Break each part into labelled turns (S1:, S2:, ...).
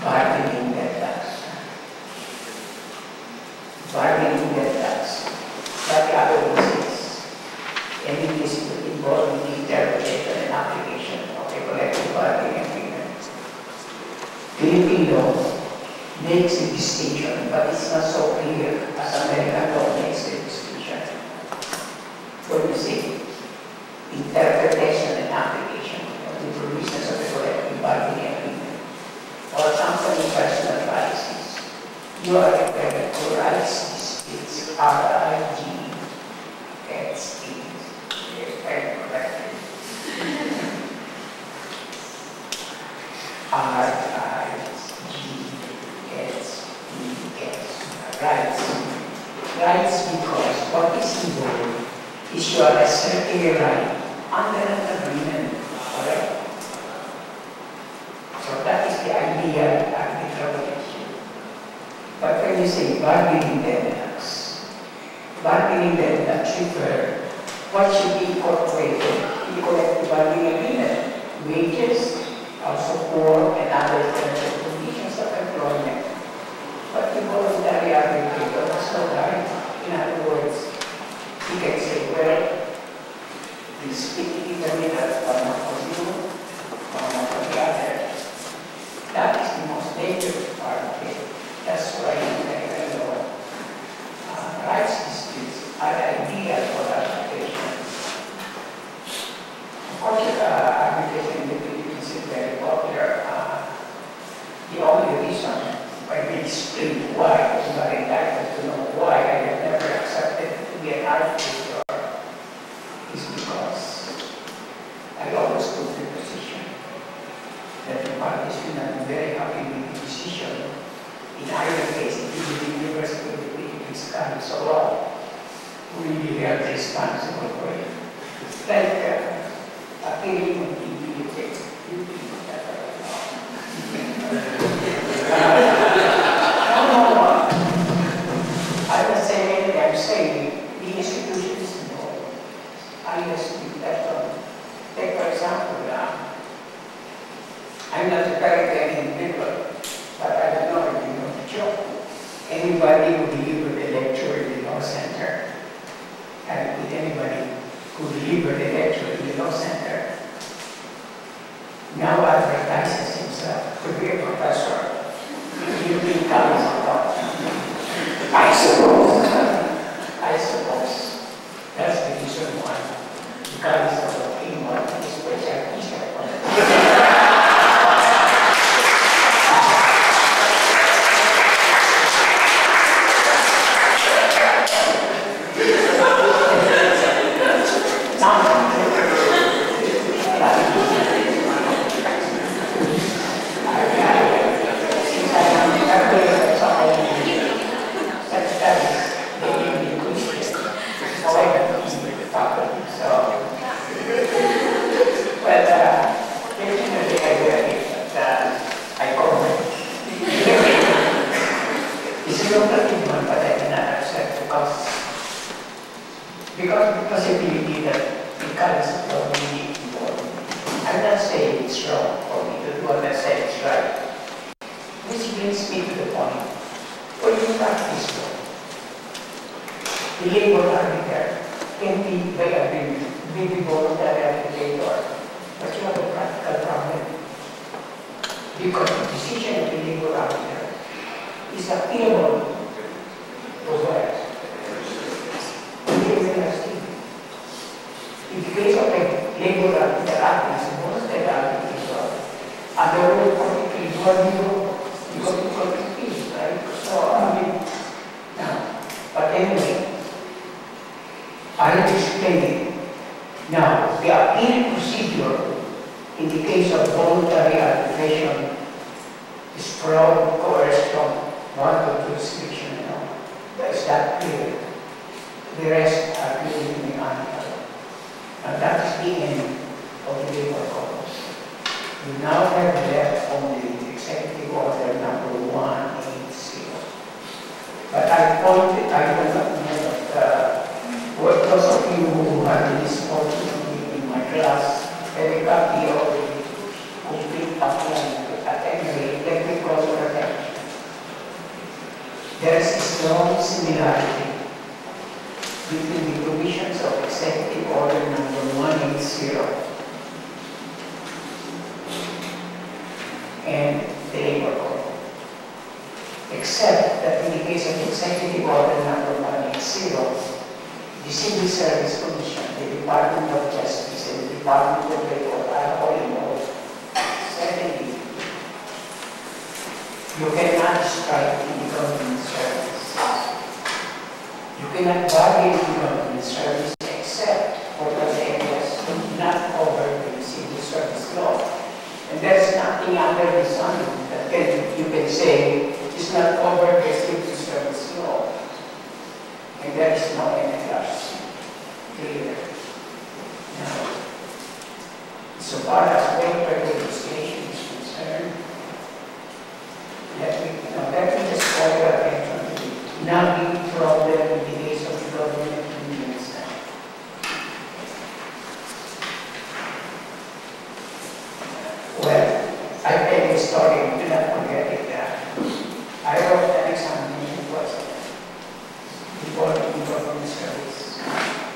S1: bargaining deadlocks. Bargaining deadlocks. But the other is any dispute involving the interpretation and application of a collective bargaining agreement. Philippine law makes a distinction, but it's not so clear as American law makes the distinction. When you say interpretation and application of the provisions of the collective bargaining agreement, or company personal policies, you are referring to rights disputes, R-I-G-S-T, very correctly. R-I-G-S-T-S, rights. Rights because what is involved is you are asserting a right under an agreement, correct? So that is the ideal arbitral relationship. But when you say bargaining deadlocks refer what should be incorporated in the collective bargaining agreement, wages, also for and other terms and conditions of employment. But the voluntary arbitrator has no right. In other words, he can say, well, we speak in the middle, one for you, one for the other. That is the most dangerous part of it. That's why in American law, rights disputes are ideal for arbitration. Of course, arbitration in the Philippines is very popular. The only reason I will explain why, I'm not entitled to know why I have never accepted to be an arbitrator, is because I always took the position that the parties will not be very happy with the decision. In either case, if the University of the Philippines comes along, we will be held responsible for it. It's like appealing on TV. I'm saying the institution is involved. I just think that, take for example, I'm not a very individual, but I don't know if you know the joke. Anybody who delivered a lecture in the law center, and with anybody who delivered a lecture in the law center, now advertises himself to be a professor. You become a doctor. I suppose that's the reason why the college of Amnion is special teacher. Because the possibility that the college of law will be involved. I'm not saying it's wrong for me to do what I say it's right. Which brings me to the point. When you practice law, the labor arbiter can be by agreement, be the voluntary arbitrator, but you have a practical problem. Because the decision of the labor arbiter is appealable to where? In the case of a labor arbiter, most of the arbitration, under Rule 43, you have to go to fees, right? So, now, but anyway, I will explain it. Now, the appeal procedure in the case of voluntary arbitration is from coerced from one to jurisdiction, Is that clear? The rest are clearly mechanical. And that is the end of the labor cause. We now have left only Executive Order number 180. But I pointed, I don't know what those of you who had this opportunity in my class have a copy of the complete document. At any rate, let me call there is a strong similarity between the provisions of Executive Order number 180 and the Labor Code, except that in the case of Executive Order number 180, the Civil Service Commission, the Department of Justice, and the Department of Labor are all involved. Secondly, you cannot strike in the government service. You cannot bargain in the government service except for those areas not covered by the civil service law. And there's nothing under the sun that you can say is not covered by civil service law. And there is no NLRC clear. Now, so far as waiver legislation is concerned, let me just call your attention to the nagging problem in the case of the government unions. Well, I tell you a story, do not forget it. I wrote an examination question before the government service,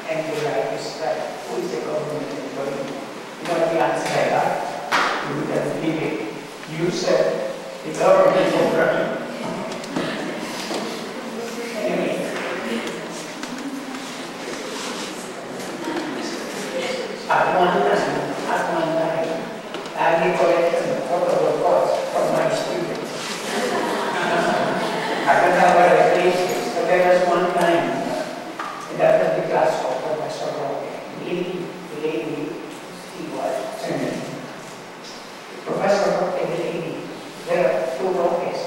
S1: and the right is that who is the government employee? You know the answer I got? You wouldn't believe it. You said the government employee. Anyway, at one time, I collected the portable costs from my students. I don't know where I placed it. So there was one time that was the class of Professor Roque. The lady, she was her name. Professor Roque, the lady, there are two Roques.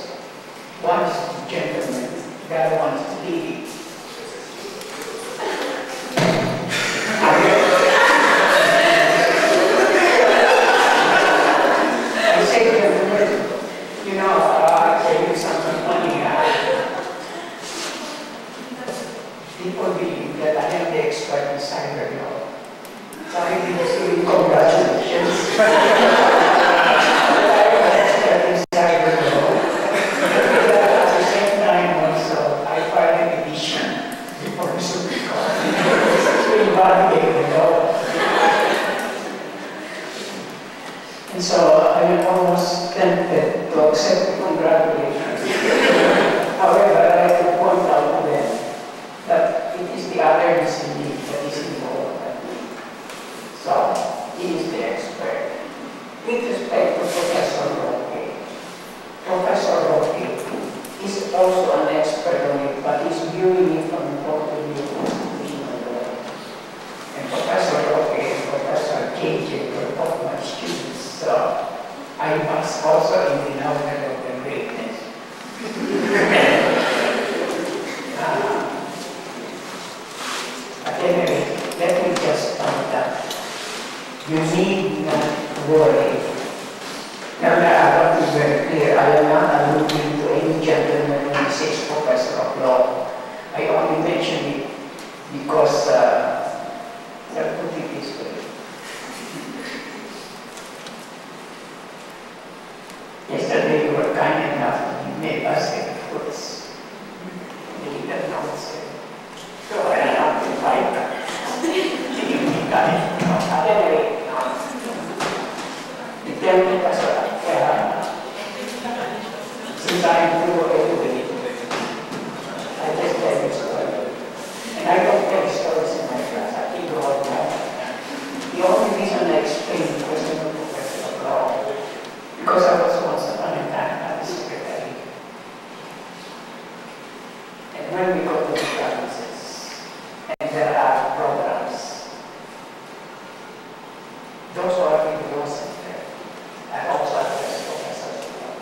S1: One is the gentleman, the other one is the lady. I say to them, you know, I'll tell you something funny. People believe that I am the expert in cyber law. So I give you congratulations. I am an expert in cyber law. At the same time also, I filed a petition before the Supreme Court to invalidate the law. And so I am almost tempted to accept the congratulations. However, I like to point out to them that it is the otherness in me that is involved. So, he is the expert. With respect to Professor Roque, Professor Roque is also an expert on it, but he's viewing it from the point of view of constitutional law. And Professor Roque and Professor KJ were both my students, so I must also in the knowledge of their greatness. Anyway, let me just point out, you need not worry. Now I want to be very clear, I am not alluding to any gentleman who says Professor of Law. I only mention it because, I'll put it this way. Yesterday you were kind enough to make us get fruits. You didn't know it. So I don't have to fight that. Anyway, the template as well. Since I am through everybody, I just tell you story. And I don't tell stories in my class. I think about that. The only reason I explain the question of Professor of Law, because I was once upon a time a secretary. And when we go to the provinces, and there are programs, those who are in the law center are also addressed professors of law.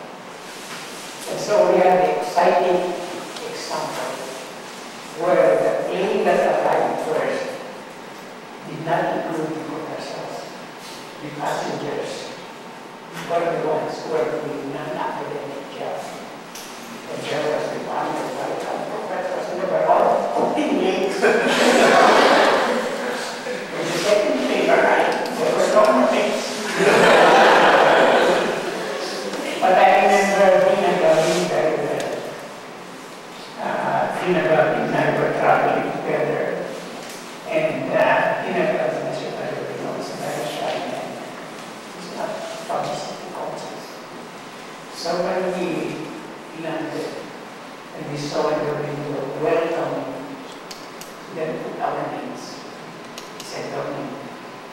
S1: And so we have the exciting example where the plane that arrived first did not include the professors, the passengers, were the ones who were doing non-academic jobs. And there was the one that professors, and they were all opinionates. When the second plane arrived, there were no more things. But I remember being a very well. So when we landed and we saw in the window, welcome, then put our names. He said, Domeng,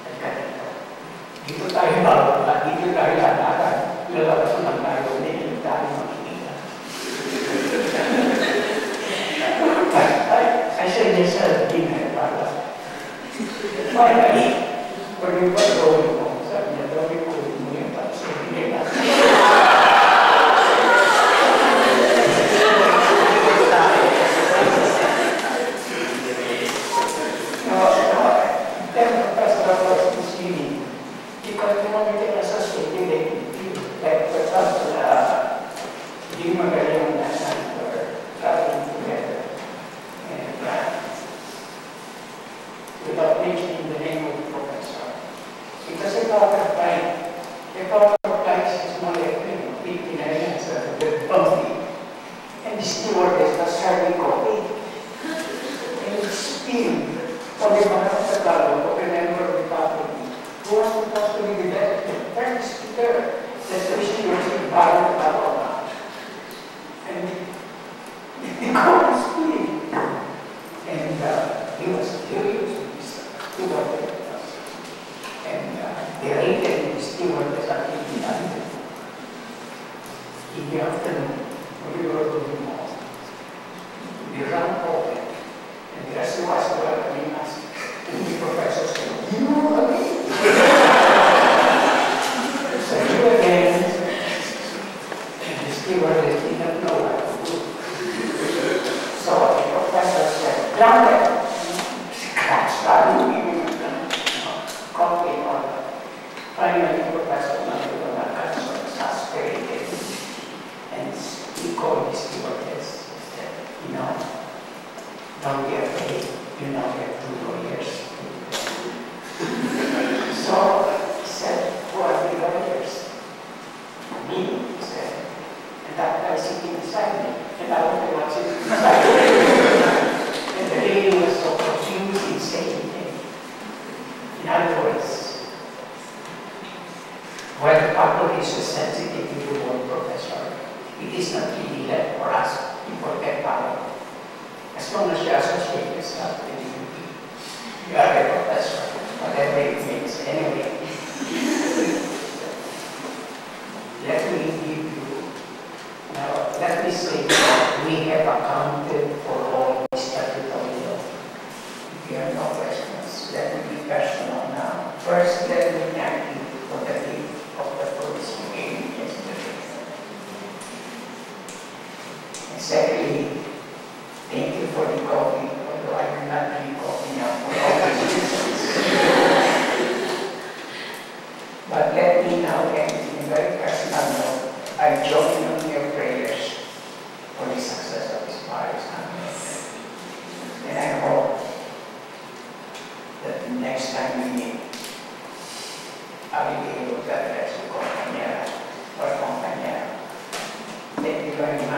S1: at ganito. Dito tayo bababa, dito tayo lalakan. Lalabas naman tayo, hindi tayo makikita. I said, yes, sir, dinner, para. Finally, when we were going home, sabi niya, Domeng, kulit mo yung pansin, hindi natin. Then Professor was Disini, because you want to get associated like for example, hindi magaling na or traveling together and without mentioning the name of the professor. Because if our flight is more like 15 islands, they're bumpy, and the stewardess was serving coffee, and it's spilled. For the Manasatalo, of a member of the faculty, who was supposed to be the first speaker, that the students in Bharat Talo. And he couldn't speak. And he was furious with this steward. And they rated the steward as a in the afternoon, when we were going home, the round open. And the rest of us were welcoming us. And the professor said, you again? So you again. And the stewardess did not know what to do. So the professor said, down there. Scratch, coffee and all that. Finally, the professor got so exasperated. And he called the stewardess and said, you know, don't be afraid, you now have 2 lawyers. So he said, who are the lawyers? Me, he said. And that guy sitting beside me, and I was the one sitting beside me. And the lady was so confused in saying things. In other words, while the public is so sensitive to the word professor, it is not really left for us to forget power. As long as you associate yourself with you are a professor, whatever it means. Anyway, let me give you, now let me say that we have accounted for all this statutory law. If you have no questions, let me be personal now. First, let me thank you for the gift of the fruits you gave me yesterday. And secondly, thank you for the coffee, although I do not drink coffee now for all these reasons. But let me now end in a very personal note. I join in your prayers for the success of this parish Amnion. And I hope that the next time we meet, I will be able to address the compañera or compañera. Thank you very much.